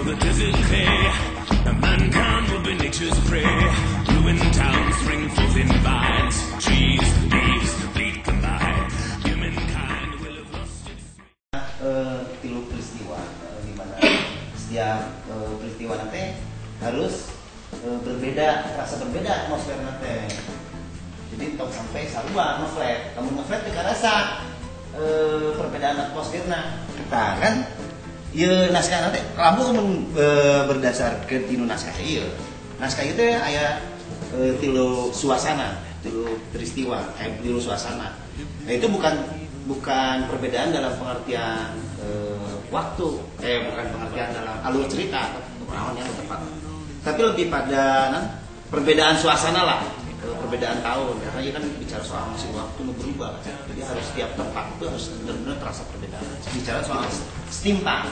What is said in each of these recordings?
the desert clay. Mankind will be nature's prey. Ruined towns spring forth in vines. Trees, leaves, bleed combined. Humankind will have lost its tilu peristiwa di mana setiap peristiwa nanti harus berbeda, rasa berbeda atmosfer nanti. Jadi tong sampai sarua ngeflat, kamu ngeflat di rasa perbedaan atmosfernya. Kita kan ya naskah nanti kamu berdasarkan tinu naskah iya. Naskah itu aya tilu suasana, tilu peristiwa, tilu suasana. Nah itu bukan perbedaan dalam pengertian waktu, bukan pengertian dalam alur cerita, pengalaman yang tepat. Tapi lebih pada perbedaan suasana lah, perbedaan tahun. Karena ini kan bicara soal musim waktu berubah, jadi harus setiap tempat itu harus benar-benar terasa perbedaan. Bicara soal steampunk.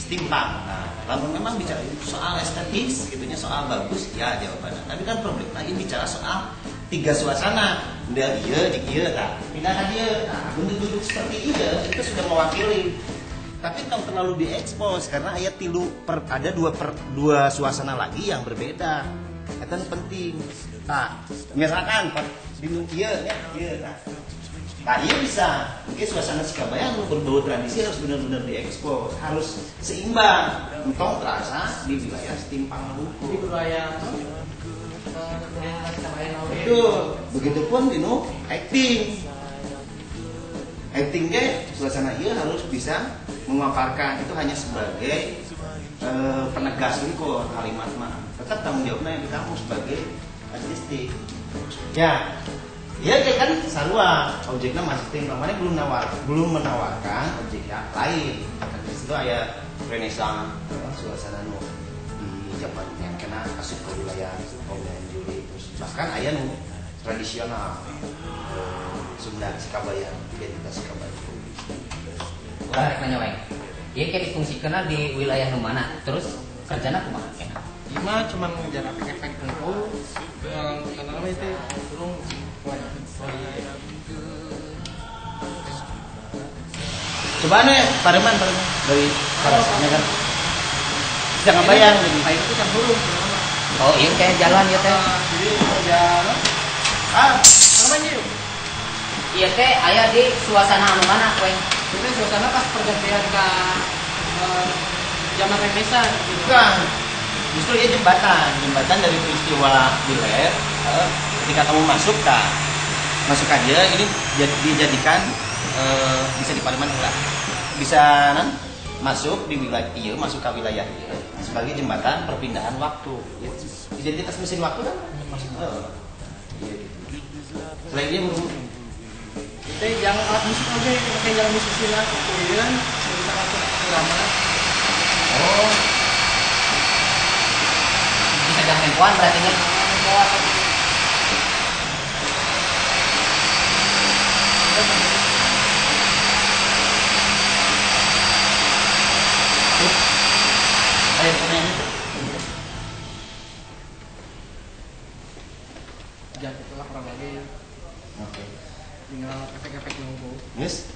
Nah, lalu memang bicara soal estetis, gitunya soal bagus, ya jawabannya. Tapi kan problemnya ini bicara soal tiga suasana. Udah iya, tak pindahkan dia. Nah, bentuk-bentuk seperti itu sudah mewakili. Tapi kalau terlalu diekspos karena ayat ada dua suasana lagi yang berbeda. Itu penting. Nah, misalkan iya. Nah, iya bisa. Mungkin suasana Sikabaya berbau tradisi harus benar-benar diekspos, harus seimbang. Entong terasa di wilayah steampunk Maluku. Di wilayah Betul. Begitupun dino acting. Actingnya suasana iya harus bisa memaparkan itu hanya sebagai penegas lingkungan kalimat mah. Tetap tanggung jawabnya di kamu sebagai artistik. Ya. Ya kan sarua objeknya masih tim namanya belum menawarkan objek yang lain. Di situ ada Renaissance suasana di zaman yang kena masuk ke wilayah Juli terus bahkan aya tradisional Sunda Sikabaya, identitas Sikabaya. Ulah rek nanya wae. Ieu ke difungsikanna di wilayah nu mana? Terus kerjana kumaha kena? Ima cuman ngejar efek tengkul karena nama itu turun Coba nih Pareman dari Parasnya kan jangan bayang jadi air itu kan huruf Oh iya kayak jalan ya teh. jadi jalan namanya yuk Iya teh aya di suasana anu mana kowe? itu suasana pas pergantian ke zaman Renaissance gitu. bukan justru ya jembatan dari peristiwa Biler ketika kamu masuk aja ini dijadikan bisa di Pareman lah bisa masuk di wilayah masuk ke wilayah sebagai jembatan perpindahan waktu identitas mesin waktu kan selain dia Kita jangan alat musik aja, pakai jangan musik silat, kemudian bisa masuk drama. oh Bisa jam tempoan berarti nya. ada pertanyaan itu Jangan itulah kurang lagi. oke Tinggal efek-efek nunggu. yes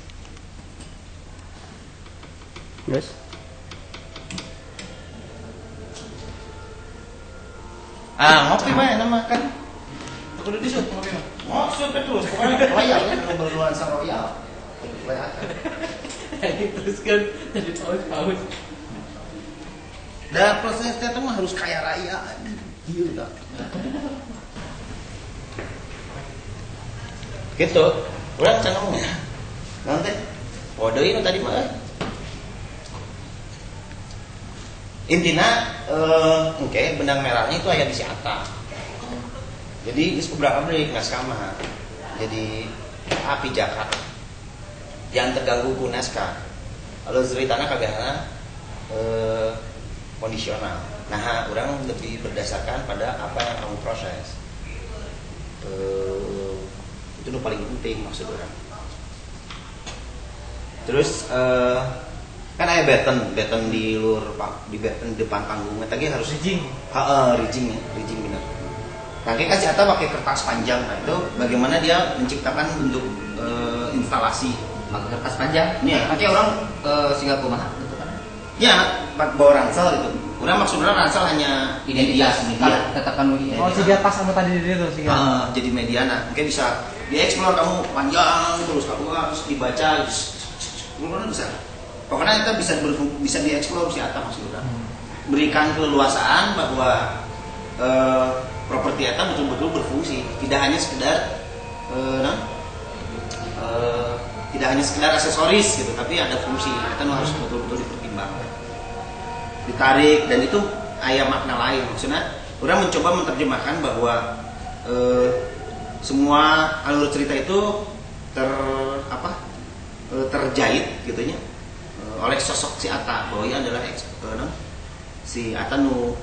ngopi mah nama kan Aku udah disut ngopi mah. maksud terus pokoknya royal kan berluan sang royal Terus kan jadi paus. dan prosesnya tuh mah harus kaya raya gila gitu udah can ngomong nanti kode ini tadi mah intinya benang merahnya itu aya di si Ata jadi geus beberapa deui naskah jadi api jakat yang terganggu ku naskah kalau ceritanya kagahana kondisional nah orang lebih berdasarkan pada apa yang kamu proses itu nu paling penting maksud orang terus kan aya beten di beten depan panggung tadi harus rigging rigging benar nah kayak kasih atau pakai kertas panjang nah itu bagaimana dia menciptakan bentuk instalasi Pakai kertas panjang. Iya. Pakai orang singgah kumaha gitu kan. ya bawa ransel itu Urang maksud urang asal hanya Identitas media. tetapkan Oh, si dia pas sama tadi itu sih kan. Jadi mediana mungkin bisa dieksplor kamu panjang terus kamu harus dibaca kemudian bisa pokoknya kita bisa dieksplor si Atta maksud urang berikan keleluasaan bahwa properti Atta betul-betul berfungsi tidak hanya sekedar tidak hanya sekedar aksesoris gitu tapi ada fungsi Atta harus betul-betul dipertimbangkan ditarik dan itu aya makna lain maksudnya orang mencoba menerjemahkan bahwa semua alur cerita itu terjahit gitunya oleh sosok si Atta bahwa ia adalah si Atta nu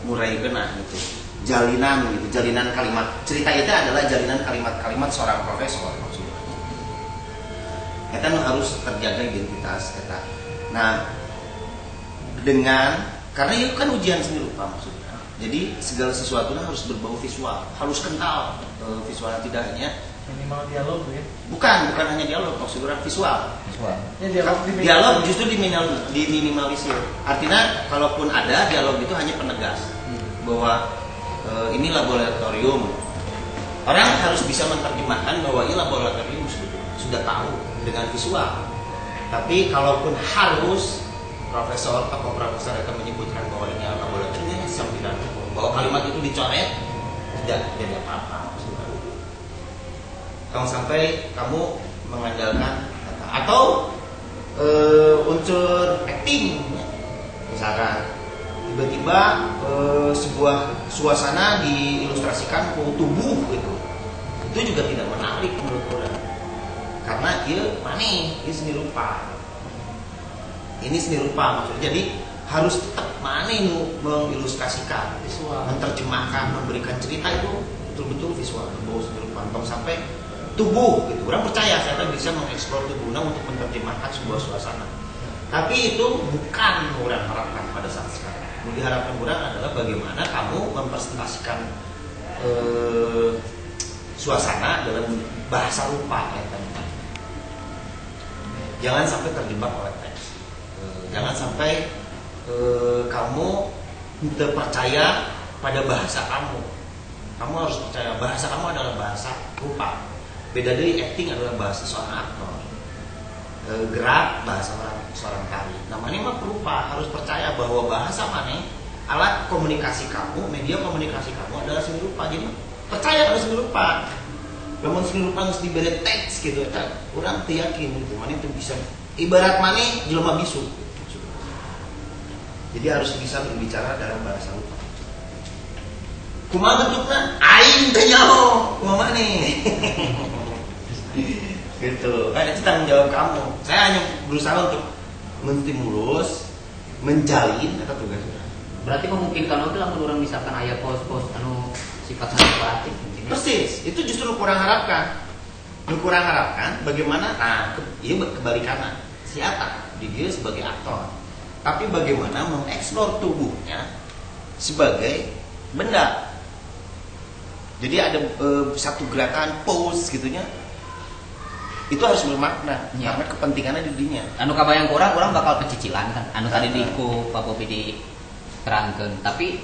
murai kena gitu jalinan kalimat cerita itu adalah jalinan kalimat seorang profesor maksudnya Eta nu harus terjaga identitas Eta nah dengan karena itu kan ujian seni rupa maksudnya jadi segala sesuatu harus berbau visual harus kental visualnya tidak hanya Minimal dialog ya. bukan hanya dialog maksudnya visual Ya, dialog justru diminimalisir artinya kalaupun ada dialog itu hanya penegas bahwa ini laboratorium orang harus bisa menerjemahkan bahwa ini laboratorium sudah tahu dengan visual tapi kalaupun harus profesor atau profesor akan menyebutkan bahwa ini laboratorium ini tidak bahwa kalimat itu dicoret tidak jadi apa-apa kalau sampai kamu mengandalkan atau unsur acting misalkan tiba-tiba sebuah suasana diilustrasikan ke tubuh gitu itu juga tidak menarik menurut orang karena ini seni rupa maksudnya jadi harus tetap mengilustrasikan visual menerjemahkan memberikan cerita itu betul-betul visual berbau seni rupa sampai tubuh gitu. Orang percaya saya bisa mengeksplor tubuhnya untuk menerjemahkan sebuah suasana. Tapi itu bukan orang harapkan pada saat sekarang. Yang diharapkan orang adalah bagaimana kamu mempresentasikan suasana dalam bahasa rupa kayak tadi. Jangan sampai terjebak oleh teks. Jangan sampai kamu tidak percaya pada bahasa kamu. Kamu harus percaya bahasa kamu adalah bahasa rupa. Beda dari acting adalah bahasa seorang aktor, gerak bahasa seorang tari. Namanya mah perupa harus percaya bahwa bahasa mana alat komunikasi kamu, media komunikasi kamu adalah seni rupa. Jadi percaya pada seni rupa. Namun seni rupa harus diberi teks gitu, orang yakin gitu. Mana itu bisa ibarat mana jelema bisu. Jadi harus bisa berbicara dalam bahasa rupa. Kumaha bentukna? Aing teh nyaho. Kumaha maneh? Gitu. Kan itu tanggung jawab kamu. Saya hanya berusaha untuk menstimulus, menjalin atau tugas. Berarti memungkinkan oke lah orang misalkan aya pos-pos anu sifatnya kreatif. Persis. Itu justru kurang harapkan. Kurang harapkan bagaimana iya kebalikannya. Si Atta dia sebagai aktor. Tapi bagaimana mengeksplor tubuhnya sebagai benda. Jadi ada satu gerakan pose gitunya itu harus bermakna ya. Karena kepentingannya di dirinya. Anu kabayang orang bakal pecicilan kan. Anu tadi diku Pak Bobi diterangkeun. Tapi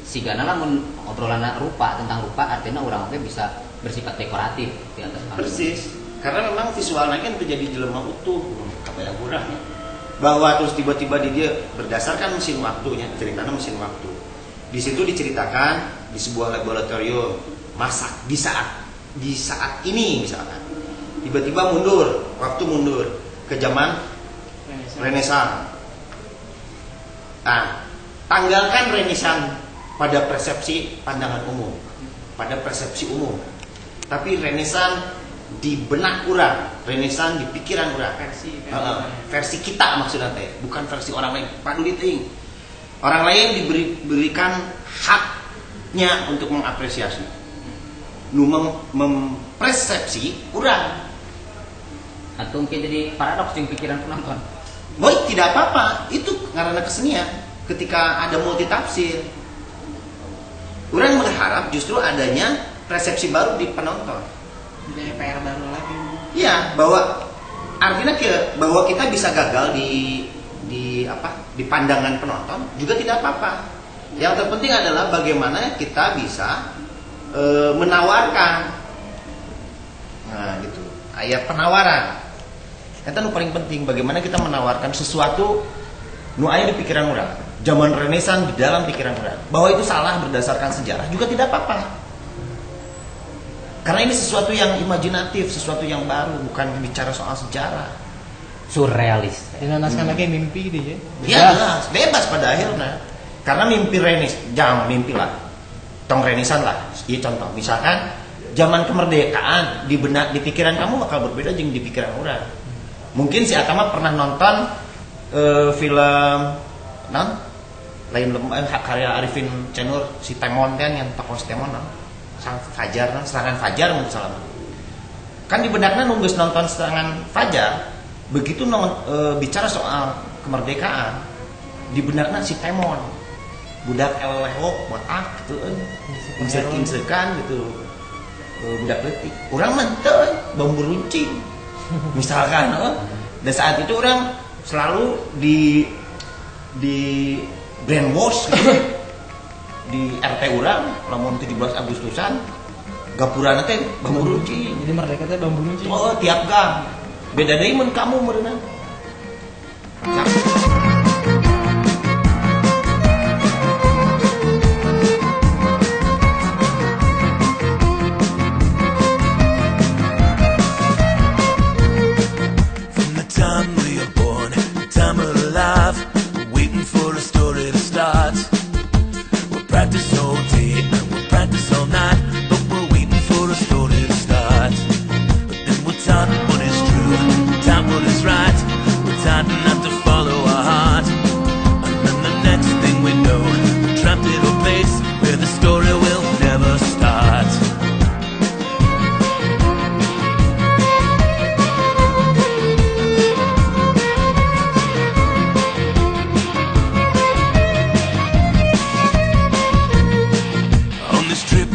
sigana lamun obrolan rupa tentang rupa artinya orang oke bisa bersifat dekoratif di atas panggung. Persis. Karena memang visualnya kan terjadi jelema utuh kabayang urang ya. Bahwa terus tiba-tiba dia berdasarkan mesin waktunya, ceritanya mesin waktu. Di situ diceritakan di sebuah laboratorium masak di saat ini misalkan tiba-tiba waktu mundur ke zaman Renaissance. Nah, tanggalkan Renaissance pada persepsi pandangan umum, pada persepsi umum. Tapi Renaissance di benak urang, Renaissance di pikiran urang. Versi kita maksudnya teh, bukan versi orang lain. Paduli teuing. Orang lain diberikan haknya untuk mengapresiasi. Nu mempersepsi urang. Atau mungkin jadi paradoks yang pikiran penonton. Boy, tidak apa-apa. Itu karena kesenian. Ketika ada multitafsir, orang berharap justru adanya persepsi baru di penonton. Jadi PR baru lagi. Iya, bahwa artinya bahwa kita bisa gagal di pandangan penonton juga tidak apa-apa. Yang terpenting adalah bagaimana kita bisa menawarkan. Nah, gitu. Ayat penawaran. Itu paling penting, bagaimana kita menawarkan sesuatu nu aya di pikiran orang. Zaman Renaissance di dalam pikiran orang. Bahwa itu salah berdasarkan sejarah juga tidak apa-apa. Karena ini sesuatu yang imajinatif, sesuatu yang baru, bukan bicara soal sejarah. Surrealis. Dinanaskan lagi mimpi gitu ya. Ya jelas, bebas pada akhirnya. Karena mimpi jangan mimpi lah. Tong Renaissance lah. Iya contoh, misalkan zaman kemerdekaan di pikiran kamu bakal berbeda dengan di pikiran orang. Mungkin si Atama pernah nonton film lain karya Arifin Cenur si Temon kan yang tokoh si Temon serangan Fajar misalnya. Kan di benakna nunggu nonton serangan Fajar, begitu bicara soal kemerdekaan di benakna si Temon budak eleleho botak gitu insek-insekan gitu budak letik orang mantel bambu runcing misalkan dan saat itu orang selalu di brainwash gitu. Di RT orang lamun 17 Agustusan gapurana teh bambu runcing. Jadi merdeka teh bambu runcing. Oh tiap gang beda deui mun kamu meureunna. Practice all day and we'll practice all night, but we're waiting for a story to start. But then we're taught what is true, taught what is right, we're taught not to follow our heart. And then the next thing we know, we're trapped in a place where the story will never start. On this trip